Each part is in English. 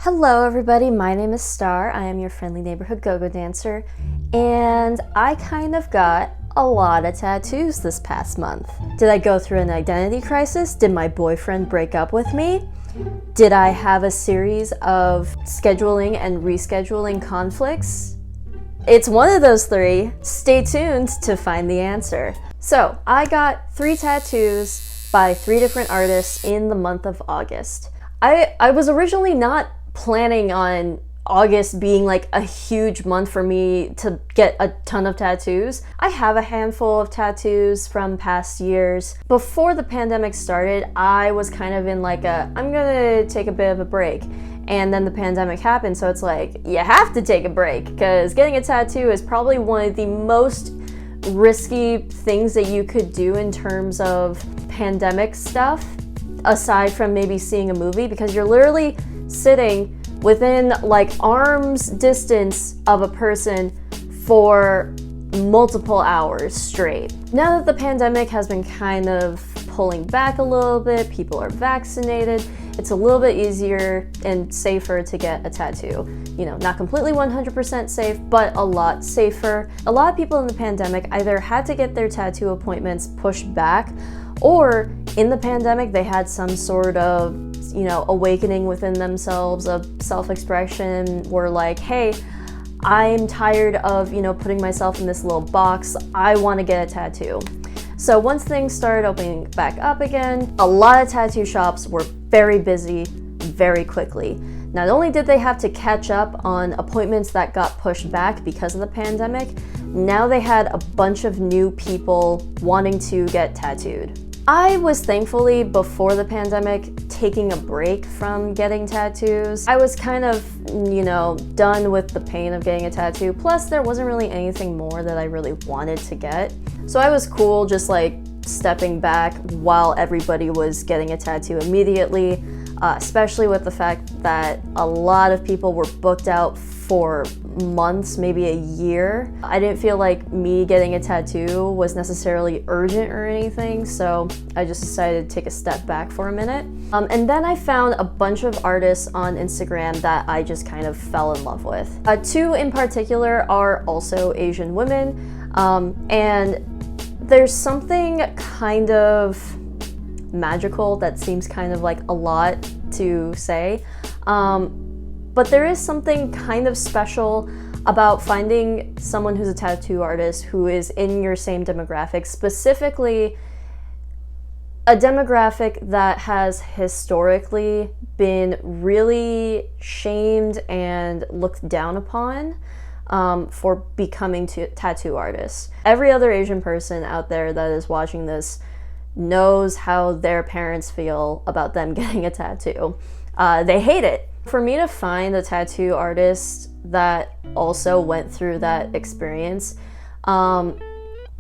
Hello everybody, my name is Star. I am your friendly neighborhood go-go dancer, and I kind of got a lot of tattoos this past month. Did I go through an identity crisis? Did my boyfriend break up with me? Did I have a series of scheduling and rescheduling conflicts? It's one of those three. Stay tuned to find the answer. So, I got 3 tattoos by 3 different artists in the month of August. I was originally not planning on August being like a huge month for me to get a ton of tattoos. I have a handful of tattoos from past years. Before the pandemic started, I was kind of in like I'm gonna take a bit of a break. And then the pandemic happened, so it's like, you have to take a break, because getting a tattoo is probably one of the most risky things that you could do in terms of pandemic stuff, aside from maybe seeing a movie, because you're literally sitting within like arm's distance of a person for multiple hours straight. Now that the pandemic has been kind of pulling back a little bit, people are vaccinated, it's a little bit easier and safer to get a tattoo. You know, not completely 100% safe, but a lot safer. A lot of people in the pandemic either had to get their tattoo appointments pushed back, or in the pandemic they had some sort of, you know, awakening within themselves of self-expression, were like, hey, I'm tired of, you know, putting myself in this little box, I want to get a tattoo. So once things started opening back up again, a lot of tattoo shops were very busy very quickly. Not only did they have to catch up on appointments that got pushed back because of the pandemic, now they had a bunch of new people wanting to get tattooed. I was thankfully, before the pandemic, taking a break from getting tattoos. I was kind of, you know, done with the pain of getting a tattoo, plus there wasn't really anything more that I really wanted to get. So I was cool just like stepping back while everybody was getting a tattoo immediately, especially with the fact that a lot of people were booked out for months, maybe a year. I didn't feel like me getting a tattoo was necessarily urgent or anything, so I just decided to take a step back for a minute. And then I found a bunch of artists on Instagram that I just kind of fell in love with. 2 in particular are also Asian women, and there's something kind of magical that seems kind of like a lot to say. But there is something kind of special about finding someone who's a tattoo artist who is in your same demographic, specifically a demographic that has historically been really shamed and looked down upon for becoming tattoo artists. Every other Asian person out there that is watching this knows how their parents feel about them getting a tattoo. They hate it. For me to find a tattoo artist that also went through that experience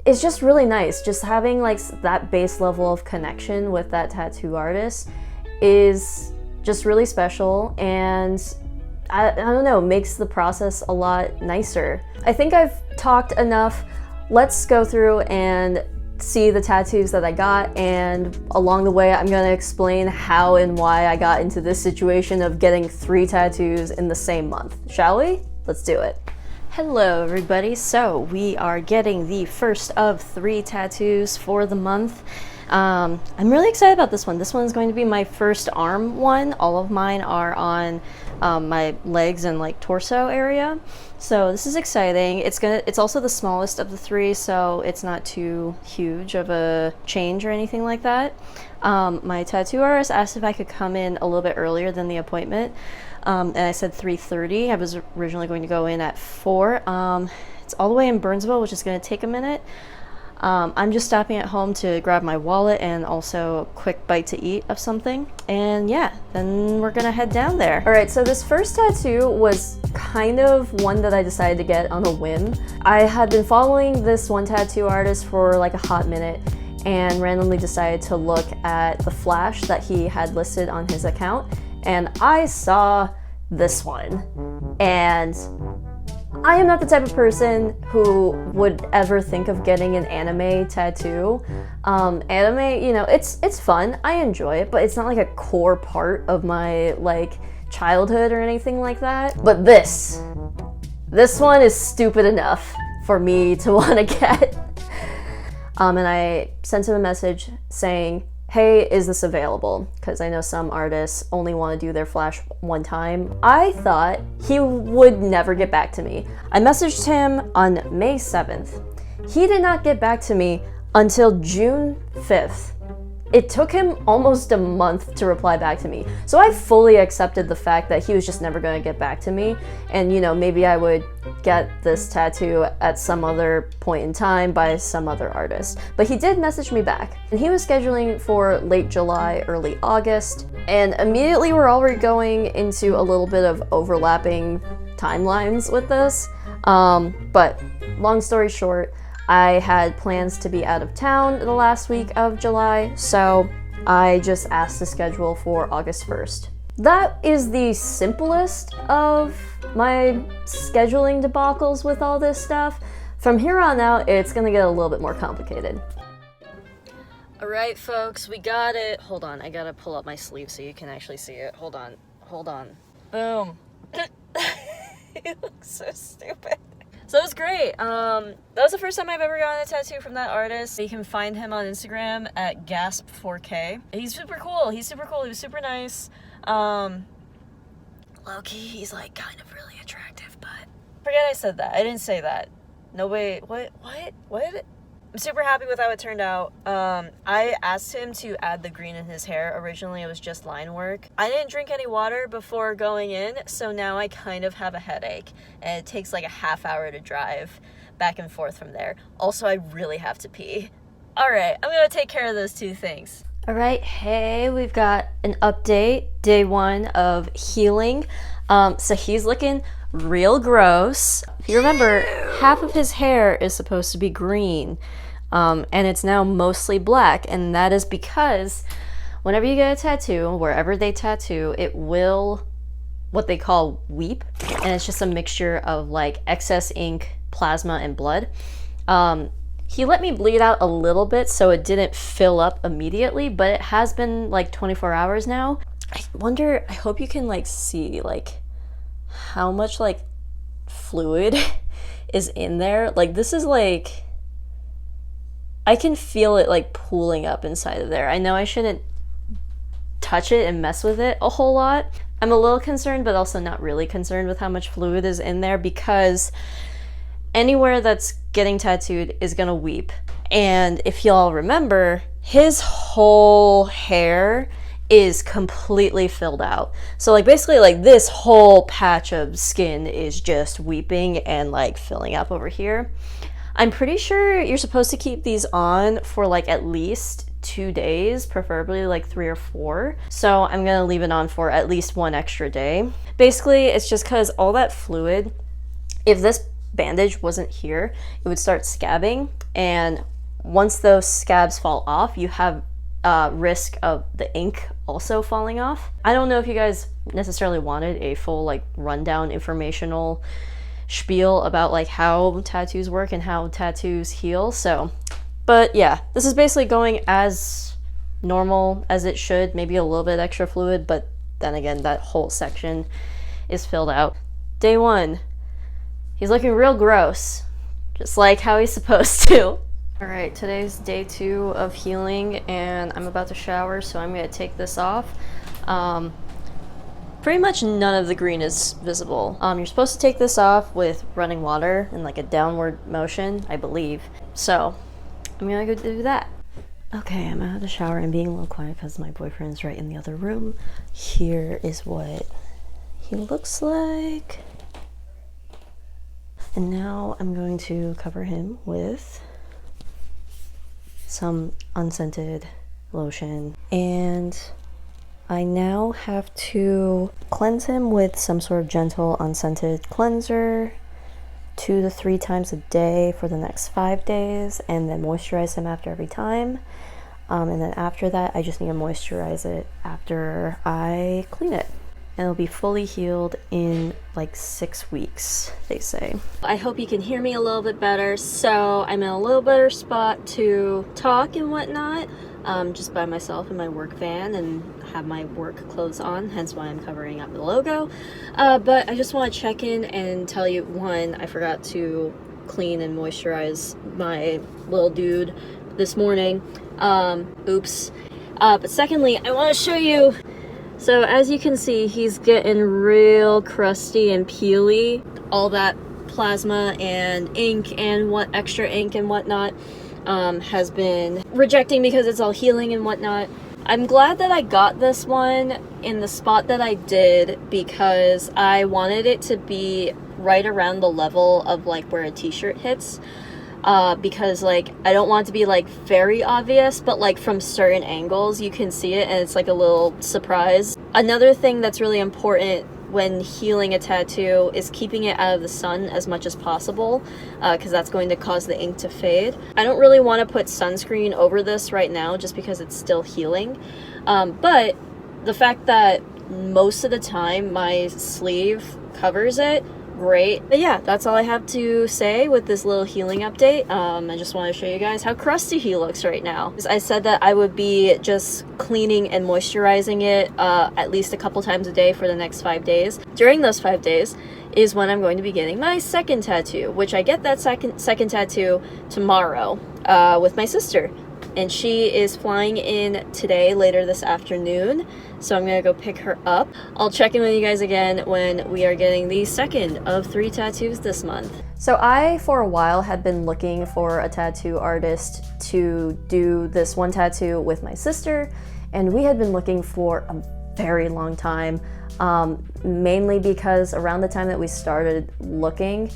is just really nice. Just having like that base level of connection with that tattoo artist is just really special, and I don't know, makes the process a lot nicer. I think I've talked enough. Let's go through and see the tattoos that I got, and along the way I'm gonna explain how and why I got into this situation of getting 3 tattoos in the same month. Shall we? Let's do it. Hello everybody, so we are getting the first of 3 tattoos for the month. I'm really excited about this one. This one is going to be my first arm one. All of mine are on my legs and like torso area. So this is exciting. It's also the smallest of the 3, so it's not too huge of a change or anything like that. My tattoo artist asked if I could come in a little bit earlier than the appointment, and I said 3:30. I was originally going to go in at 4. It's all the way in Burnsville, which is going to take a minute. I'm just stopping at home to grab my wallet and also a quick bite to eat of something. And yeah, then we're gonna head down there. All right, so this first tattoo was kind of one that I decided to get on a whim. I had been following this one tattoo artist for like a hot minute and randomly decided to look at the flash that he had listed on his account, and I saw this one. And I am not the type of person who would ever think of getting an anime tattoo. Anime, you know, it's fun. I enjoy it, but it's not like a core part of my like childhood or anything like that. But this one is stupid enough for me to want to get. And I sent him a message saying, hey, is this available? Because I know some artists only want to do their flash one time. I thought he would never get back to me. I messaged him on May 7th. He did not get back to me until June 5th. It took him almost a month to reply back to me. So I fully accepted the fact that he was just never going to get back to me. And, you know, maybe I would get this tattoo at some other point in time by some other artist. But he did message me back. And he was scheduling for late July, early August. And immediately we're already going into a little bit of overlapping timelines with this. But long story short, I had plans to be out of town the last week of July, so I just asked to schedule for August 1st. That is the simplest of my scheduling debacles with all this stuff. From here on out, it's gonna get a little bit more complicated. All right, folks, we got it. Hold on, I gotta pull up my sleeve so you can actually see it. Hold on. Boom. It looks so stupid. So it was great. That was the first time I've ever gotten a tattoo from that artist. You can find him on Instagram at gasp4k. He's super cool. He was super nice. Low-key, he's like kind of really attractive, but forget I said that. I didn't say that. No, wait, what? I'm super happy with how it turned out. I asked him to add the green in his hair. Originally, it was just line work. I didn't drink any water before going in, so now I kind of have a headache, and it takes like a half hour to drive back and forth from there. Also, I really have to pee. All right, I'm gonna take care of those two things. All right, hey, we've got an update, day 1 of healing. So he's looking real gross. If you remember, half of his hair is supposed to be green. And it's now mostly black, and that is because whenever you get a tattoo, wherever they tattoo, it will, what they call weep, and it's just a mixture of like excess ink, plasma, and blood. He let me bleed out a little bit so it didn't fill up immediately, but it has been like 24 hours now. I hope you can like see like how much like fluid is in there. Like this is like, I can feel it like pooling up inside of there. I know I shouldn't touch it and mess with it a whole lot. I'm a little concerned, but also not really concerned with how much fluid is in there, because anywhere that's getting tattooed is gonna weep. And if y'all remember, his whole hair is completely filled out. So like basically like this whole patch of skin is just weeping and like filling up over here. I'm pretty sure you're supposed to keep these on for like at least 2 days, preferably like 3 or 4. So I'm gonna leave it on for at least 1 extra day. Basically, it's just because all that fluid, if this bandage wasn't here, it would start scabbing. And once those scabs fall off, you have risk of the ink also falling off. I don't know if you guys necessarily wanted a full like rundown informational spiel about like how tattoos work and how tattoos heal, so but yeah, this is basically going as normal as it should, maybe a little bit extra fluid, but then again that whole section is filled out. Day 1, he's looking real gross, just like how he's supposed to. All right, today's day 2 of healing, and I'm about to shower, so I'm gonna take this off. Pretty much none of the green is visible. You're supposed to take this off with running water in like a downward motion, I believe. So I'm gonna go do that. Okay, I'm out of the shower and being a little quiet because my boyfriend's right in the other room. Here is what he looks like. And now I'm going to cover him with some unscented lotion, and I now have to cleanse him with some sort of gentle unscented cleanser 2 to 3 times a day for the next 5 days, and then moisturize him after every time. And then after that, I just need to moisturize it after I clean it. And it'll be fully healed in like 6 weeks, they say. I hope you can hear me a little bit better. So I'm in a little better spot to talk and whatnot. just by myself in my work van and have my work clothes on, hence why I'm covering up the logo. But I just want to check in and tell you, one, I forgot to clean and moisturize my little dude this morning. Oops. But secondly, I want to show you. So as you can see, he's getting real crusty and peely. All that plasma and ink and what extra ink and whatnot has been rejecting because it's all healing and whatnot. I'm glad that I got this one in the spot that I did because I wanted it to be right around the level of like where a t-shirt hits. Because like I don't want it to be like very obvious, but like from certain angles you can see it and it's like a little surprise. Another thing that's really important when healing a tattoo is keeping it out of the sun as much as possible, because that's going to cause the ink to fade. I don't really want to put sunscreen over this right now just because it's still healing, but the fact that most of the time my sleeve covers it, great. But yeah, that's all I have to say with this little healing update. I just want to show you guys how crusty he looks right now. I said that I would be just cleaning and moisturizing it at least a couple times a day for the next 5 days. During those 5 days is when I'm going to be getting my second tattoo, which I get that second tattoo tomorrow with my sister. And she is flying in today, later this afternoon. So I'm gonna go pick her up. I'll check in with you guys again when we are getting the second of 3 tattoos this month. So I, for a while, had been looking for a tattoo artist to do this one tattoo with my sister. And we had been looking for a very long time, mainly because around the time that we started looking,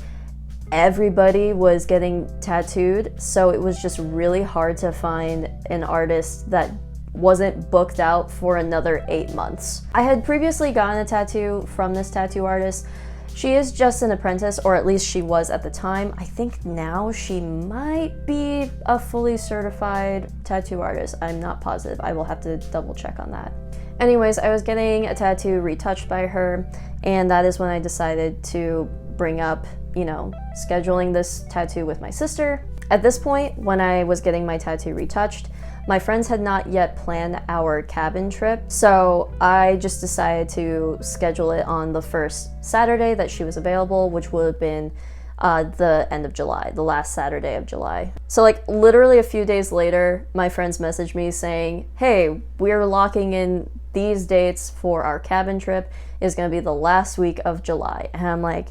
everybody was getting tattooed, so it was just really hard to find an artist that wasn't booked out for another 8 months. I had previously gotten a tattoo from this tattoo artist. She is just an apprentice, or at least she was at the time. I think now she might be a fully certified tattoo artist. I'm not positive. I will have to double check on that. Anyways, I was getting a tattoo retouched by her, and that is when I decided to bring up, you know, scheduling this tattoo with my sister. At this point, when I was getting my tattoo retouched, my friends had not yet planned our cabin trip, so I just decided to schedule it on the first Saturday that she was available, which would have been the end of July, the last Saturday of July. So like literally a few days later, my friends messaged me saying, hey, we're locking in these dates for our cabin trip. It's gonna be the last week of July. And I'm like,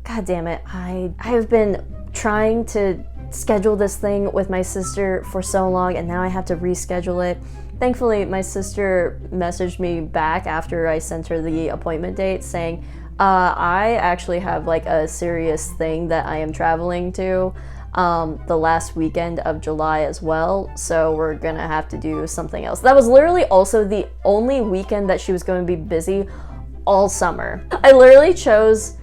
God damn it, I have been trying to schedule this thing with my sister for so long, and now I have to reschedule it. Thankfully, my sister messaged me back after I sent her the appointment date saying, I actually have like a serious thing that I am traveling to the last weekend of July as well, so we're gonna have to do something else. That was literally also the only weekend that she was going to be busy all summer. I literally chose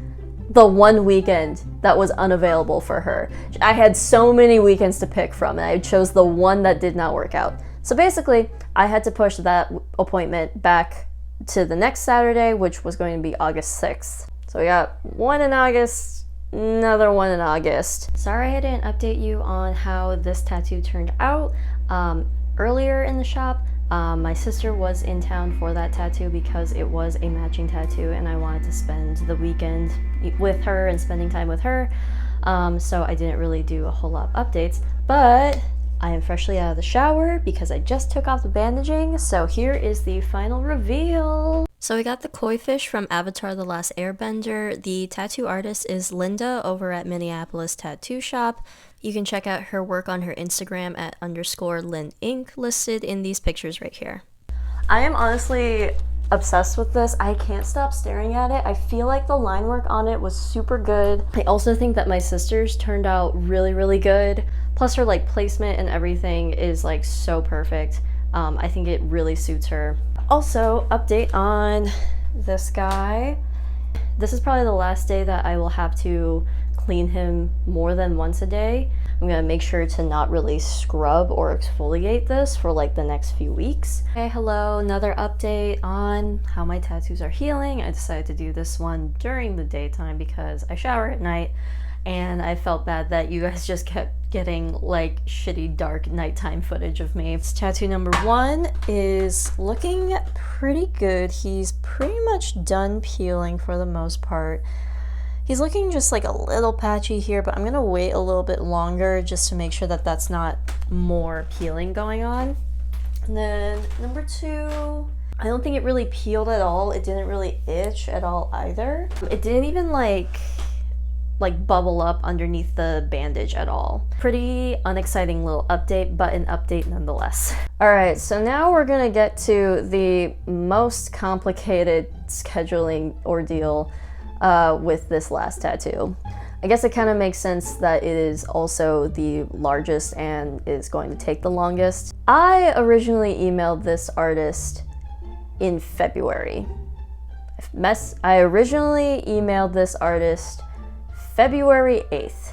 the one weekend that was unavailable for her. I had so many weekends to pick from, and I chose the one that did not work out. So basically, I had to push that appointment back to the next Saturday, which was going to be August 6th. So we got one in August, another one in August. Sorry I didn't update you on how this tattoo turned out. Earlier in the shop, my sister was in town for that tattoo because it was a matching tattoo and I wanted to spend the weekend with her and spending time with her. So I didn't really do a whole lot of updates, but I am freshly out of the shower because I just took off the bandaging. So here is the final reveal. So we got the koi fish from Avatar: The Last Airbender. The tattoo artist is Linda over at Minneapolis Tattoo Shop. You can check out her work on her Instagram at _LynInc, listed in these pictures right here. I am honestly obsessed with this. I can't stop staring at it. I feel like the line work on it was super good. I also think that my sister's turned out really, really good. Plus her like placement and everything is like so perfect. I think it really suits her. Also, update on this guy. This is probably the last day that I will have to clean him more than once a day. I'm gonna make sure to not really scrub or exfoliate this for like the next few weeks. Hey, hello, another update on how my tattoos are healing. I decided to do this one during the daytime because I shower at night, and I felt bad that you guys just kept getting like shitty dark nighttime footage of me. Tattoo number 1 is looking pretty good. He's pretty much done peeling for the most part. He's looking just like a little patchy here, but I'm gonna wait a little bit longer just to make sure that that's not more peeling going on. And then number 2, I don't think it really peeled at all. It didn't really itch at all either. It didn't even like bubble up underneath the bandage at all. Pretty unexciting little update, but an update nonetheless. All right, so now we're gonna get to the most complicated scheduling ordeal with this last tattoo. I guess it kind of makes sense that it is also the largest and is going to take the longest. I originally emailed this artist in February. I originally emailed this artist February 8th.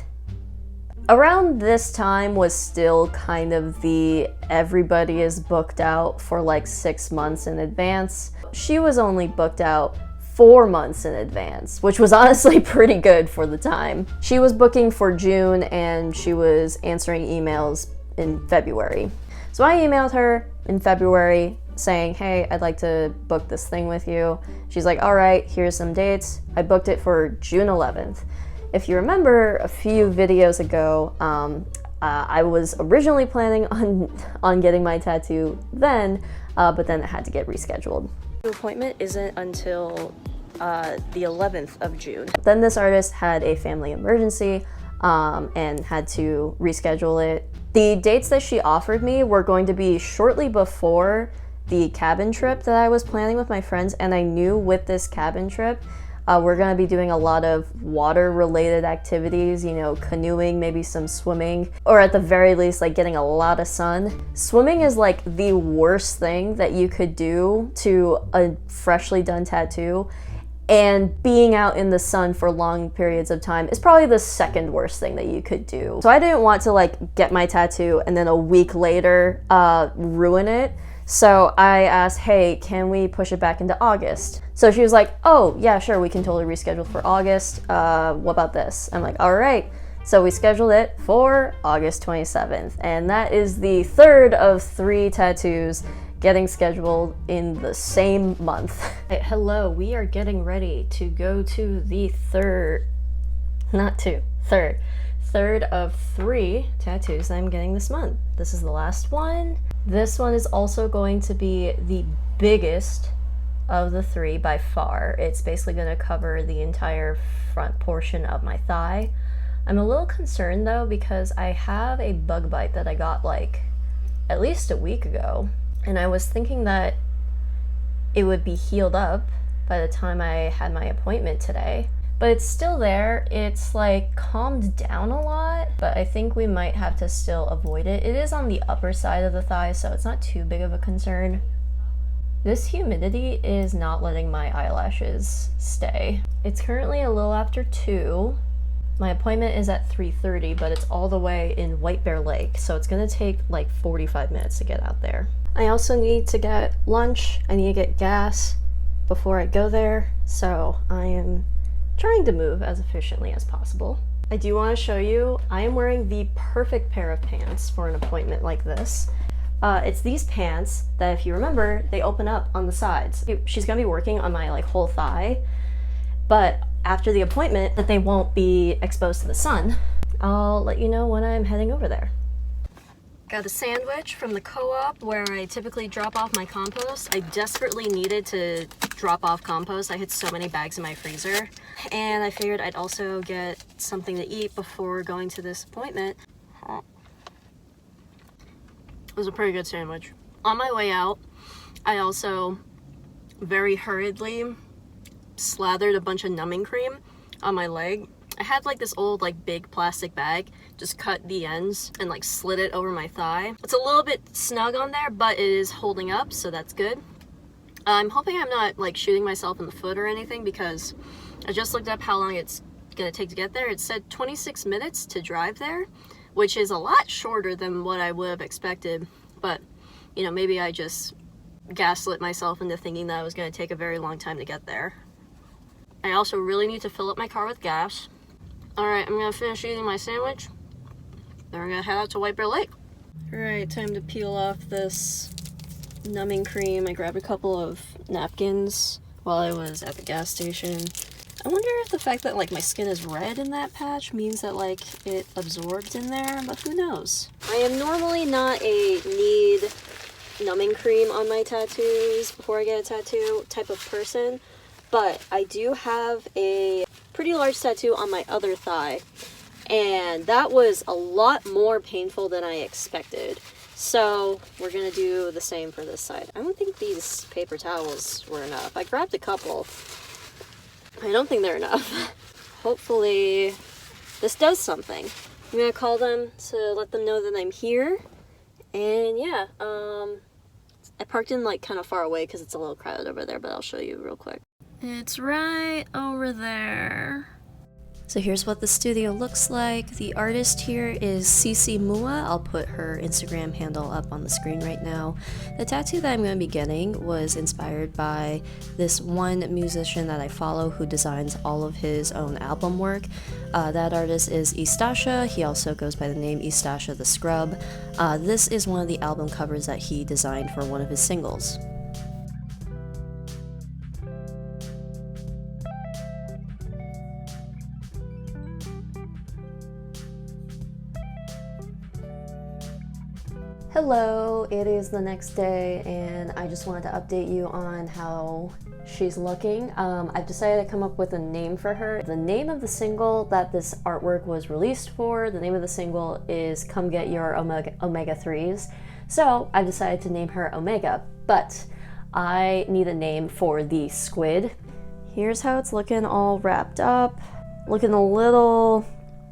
Around this time was still kind of the everybody is booked out for like 6 months in advance. She was only booked out 4 months in advance, which was honestly pretty good for the time. She was booking for June and she was answering emails in February. So I emailed her in February saying, hey, I'd like to book this thing with you. She's like, all right, here's some dates. I booked it for June 11th. If you remember a few videos ago, I was originally planning on getting my tattoo then, but then it had to get rescheduled. The appointment isn't until the 11th of June. Then this artist had a family emergency and had to reschedule it. The dates that she offered me were going to be shortly before the cabin trip that I was planning with my friends, and I knew with this cabin trip we're gonna be doing a lot of water-related activities, you know, canoeing, maybe some swimming, or at the very least, like getting a lot of sun. Swimming is like the worst thing that you could do to a freshly done tattoo, and being out in the sun for long periods of time is probably the second worst thing that you could do. So I didn't want to like get my tattoo and then a week later ruin it. So I asked, hey, can we push it back into August? So she was like, oh, yeah, sure, we can totally reschedule for August. What about this? I'm like, all right. So we scheduled it for August 27th. And that is the third of 3 tattoos getting scheduled in the same month. Hey, hello, we are getting ready to go to the third of 3 tattoos that I'm getting this month. This is the last one. This one is also going to be the biggest of the 3 by far. It's basically going to cover the entire front portion of my thigh. I'm a little concerned though because I have a bug bite that I got like at least a week ago, and I was thinking that it would be healed up by the time I had my appointment today. But it's still there. It's like calmed down a lot, but I think we might have to still avoid it. It is on the upper side of the thigh, so it's not too big of a concern. This humidity is not letting my eyelashes stay. It's currently a little after 2. My appointment is at 3:30, but it's all the way in White Bear Lake, so it's gonna take like 45 minutes to get out there. I also need to get lunch. I need to get gas before I go there, so I am trying to move as efficiently as possible. I do want to show you, I am wearing the perfect pair of pants for an appointment like this. It's these pants that, if you remember, they open up on the sides. She's gonna be working on my like whole thigh, but after the appointment that they won't be exposed to the sun. I'll let you know when I'm heading over there. Got a sandwich from the co-op where I typically drop off my compost. I desperately needed to drop off compost. I had so many bags in my freezer, and I figured I'd also get something to eat before going to this appointment. It was a pretty good sandwich. On my way out, I also very hurriedly slathered a bunch of numbing cream on my leg. I had like this old like big plastic bag, just cut the ends and like slid it over my thigh. It's a little bit snug on there, but it is holding up, so that's good. I'm hoping I'm not like shooting myself in the foot or anything, because I just looked up how long it's gonna take to get there. It said 26 minutes to drive there, which is a lot shorter than what I would have expected. But, you know, maybe I just gaslit myself into thinking that it was going to take a very long time to get there. I also really need to fill up my car with gas. Alright, I'm going to finish eating my sandwich. Then we're going to head out to White Bear Lake. Alright, time to peel off this numbing cream. I grabbed a couple of napkins while I was at the gas station. I wonder if the fact that, like, my skin is red in that patch means that, like, it absorbed in there, but who knows? I am normally not a need numbing cream on my tattoos before I get a tattoo type of person, but I do have a pretty large tattoo on my other thigh, and that was a lot more painful than I expected. So we're gonna do the same for this side. I don't think these paper towels were enough. I grabbed a couple. I don't think they're enough. Hopefully this does something. I'm gonna call them to let them know that I'm here. And yeah, I parked in like kind of far away because it's a little crowded over there, but I'll show you real quick. It's right over there. So here's what the studio looks like. The artist here is Cici Mua. I'll put her Instagram handle up on the screen right now. The tattoo that I'm going to be getting was inspired by this one musician that I follow who designs all of his own album work. That artist is Istasha. He also goes by the name Istasha the Scrub. This is one of the album covers that he designed for one of his singles. Hello, it is the next day and I just wanted to update you on how she's looking. I've decided to come up with a name for her. The name of the single that this artwork was released for, the name of the single is Come Get Your Omega 3s. So I've decided to name her Omega, but I need a name for the squid. Here's how it's looking all wrapped up. Looking a little,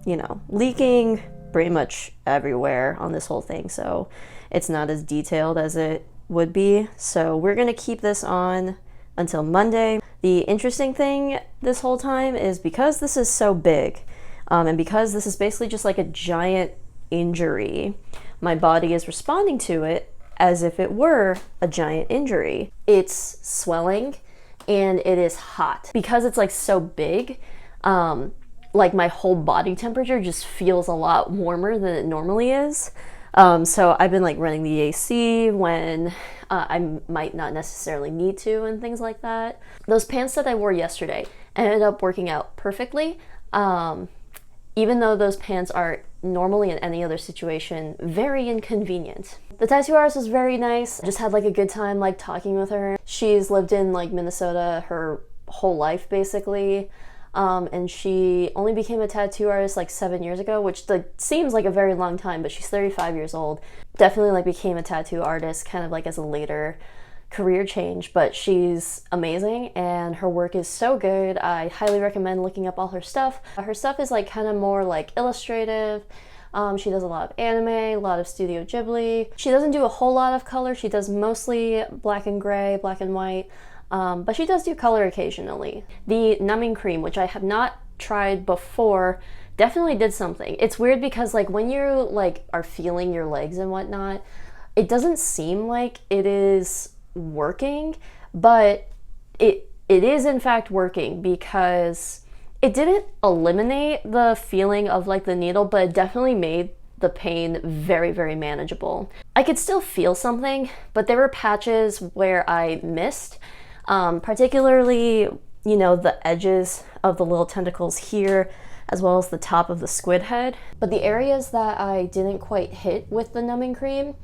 you know, leaking pretty much everywhere on this whole thing, so it's not as detailed as it would be. So we're gonna keep this on until Monday. The interesting thing this whole time is because this is so big, and because this is basically just like a giant injury, my body is responding to it as if it were a giant injury. It's swelling and it is hot. Because it's like so big, like my whole body temperature just feels a lot warmer than it normally is. So I've been like running the AC when I might not necessarily need to and things like that. Those pants that I wore yesterday ended up working out perfectly, even though those pants are normally in any other situation very inconvenient. The tattoo artist was very nice. Just had like a good time like talking with her. She's lived in like Minnesota her whole life basically. And she only became a tattoo artist like 7 years ago, which like seems like a very long time, but she's 35 years old. Definitely like became a tattoo artist kind of like as a later career change, but she's amazing and her work is so good. I highly recommend looking up all her stuff. Her stuff is like kind of more like illustrative. She does a lot of anime, a lot of Studio Ghibli. She doesn't do a whole lot of color. She does mostly black and gray, black and white. But she does do color occasionally. The numbing cream, which I have not tried before, definitely did something. It's weird because like when you like are feeling your legs and whatnot, it doesn't seem like it is working, but it is in fact working because it didn't eliminate the feeling of like the needle, but it definitely made the pain very, very manageable. I could still feel something, but there were patches where I missed. Particularly, you know, the edges of the little tentacles here, as well as the top of the squid head. But the areas that I didn't quite hit with the numbing cream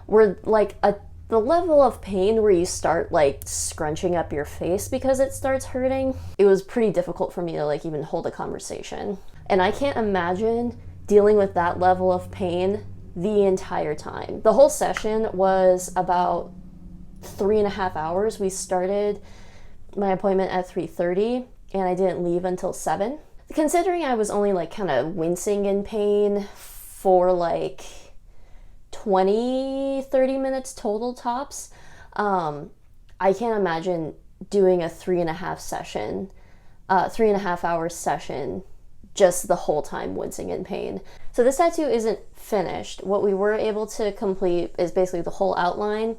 were like the level of pain where you start like scrunching up your face because it starts hurting. It was pretty difficult for me to like even hold a conversation. And I can't imagine dealing with that level of pain the entire time. The whole session was about 3.5 hours. We started my appointment at 3:30 and I didn't leave until 7. Considering I was only like kind of wincing in pain for like 20-30 minutes total tops, I can't imagine doing a 3.5 hour session just the whole time wincing in pain. So this tattoo isn't finished. What we were able to complete is basically the whole outline.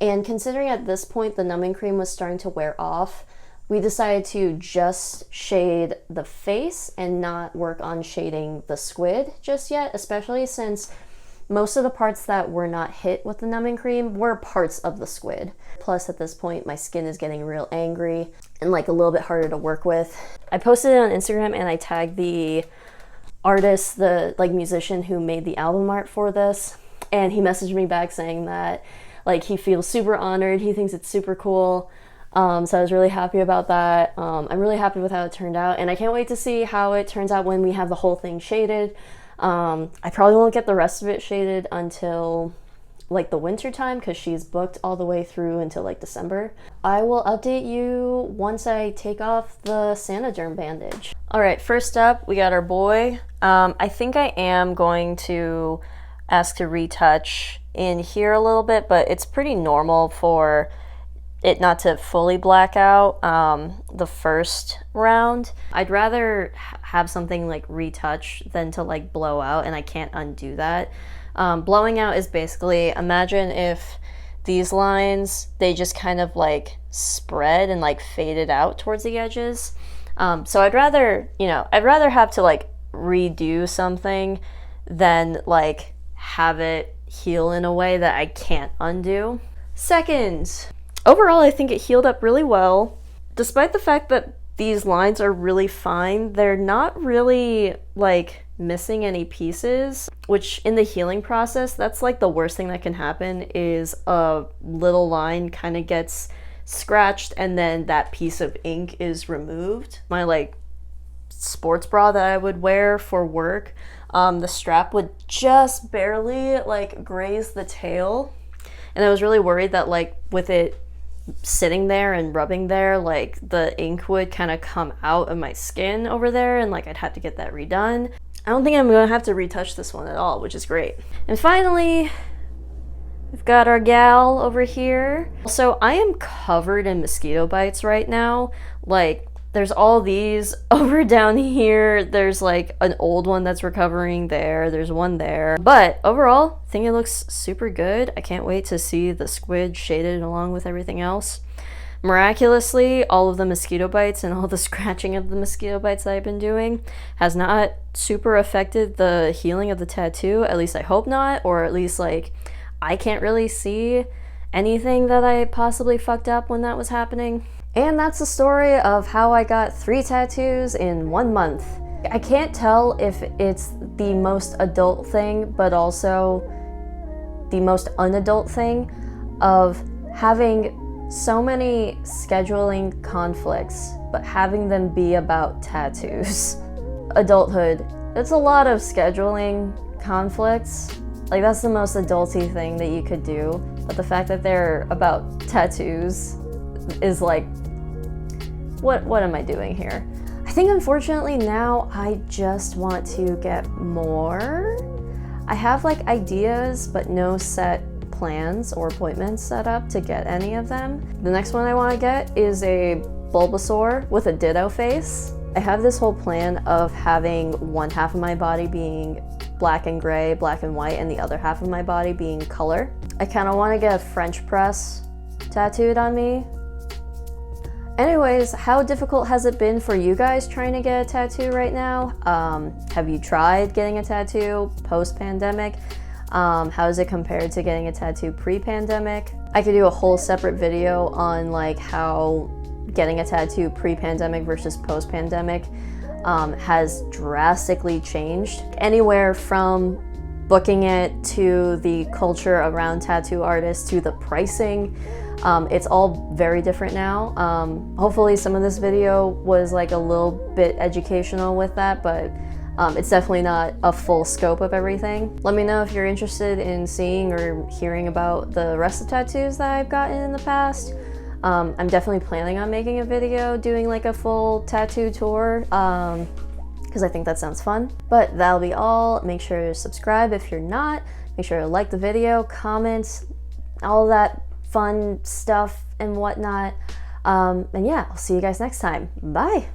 And considering at this point the numbing cream was starting to wear off, we decided to just shade the face and not work on shading the squid just yet, especially since most of the parts that were not hit with the numbing cream were parts of the squid. Plus at this point my skin is getting real angry and like a little bit harder to work with. I posted it on Instagram and I tagged the artist, the like musician who made the album art for this, and he messaged me back saying that like he feels super honored, he thinks it's super cool. So I was really happy about that. I'm really happy with how it turned out, and I can't wait to see how it turns out when we have the whole thing shaded. I probably won't get the rest of it shaded until like the winter time because she's booked all the way through until like December. I will update you once I take off the Sanoderm bandage. All right, first up we got our boy. I think I am going to ask to retouch in here a little bit, but it's pretty normal for it not to fully black out the first round. I'd rather have something like retouch than to like blow out, and I can't undo that. Blowing out is basically, imagine if these lines, they just kind of like spread and like faded out towards the edges. So I'd rather, I'd rather have to like redo something than like have it heal in a way that I can't undo. Second, overall, I think it healed up really well. Despite the fact that these lines are really fine, they're not really like missing any pieces, which in the healing process, that's like the worst thing that can happen, is a little line kind of gets scratched and then that piece of ink is removed. My like sports bra that I would wear for work, the strap would just barely like graze the tail, and I was really worried that like with it sitting there and rubbing there, like the ink would kind of come out of my skin over there and like I'd have to get that redone. I don't think I'm gonna have to retouch this one at all, which is great. And finally, we've got our gal over here. So I am covered in mosquito bites right now. Like there's all these over down here. There's like an old one that's recovering there. There's one there. But overall, I think it looks super good. I can't wait to see the squid shaded along with everything else. Miraculously, all of the mosquito bites and all the scratching of the mosquito bites that I've been doing has not super affected the healing of the tattoo. At least I hope not, or at least like I can't really see anything that I possibly fucked up when that was happening. And that's the story of how I got 3 tattoos in 1 month. I can't tell if it's the most adult thing, but also the most unadult thing of having so many scheduling conflicts, but having them be about tattoos. Adulthood, it's a lot of scheduling conflicts. Like that's the most adulty thing that you could do, but the fact that they're about tattoos is like, what am I doing here? I think unfortunately now I just want to get more. I have like ideas, but no set plans or appointments set up to get any of them. The next one I want to get is a Bulbasaur with a Ditto face. I have this whole plan of having one half of my body being black and gray, black and white, and the other half of my body being color. I kind of want to get a French press tattooed on me. Anyways, how difficult has it been for you guys trying to get a tattoo right now? Have you tried getting a tattoo post-pandemic? How does it compare to getting a tattoo pre-pandemic? I could do a whole separate video on like how getting a tattoo pre-pandemic versus post-pandemic has drastically changed. Anywhere from booking it to the culture around tattoo artists to the pricing. It's all very different now. Hopefully some of this video was like a little bit educational with that, but it's definitely not a full scope of everything. Let me know if you're interested in seeing or hearing about the rest of tattoos that I've gotten in the past. I'm definitely planning on making a video doing like a full tattoo tour because I think that sounds fun. But that'll be all. Make sure to subscribe if you're not. Make sure to like the video, comment, all that fun stuff and whatnot. And yeah, I'll see you guys next time. Bye.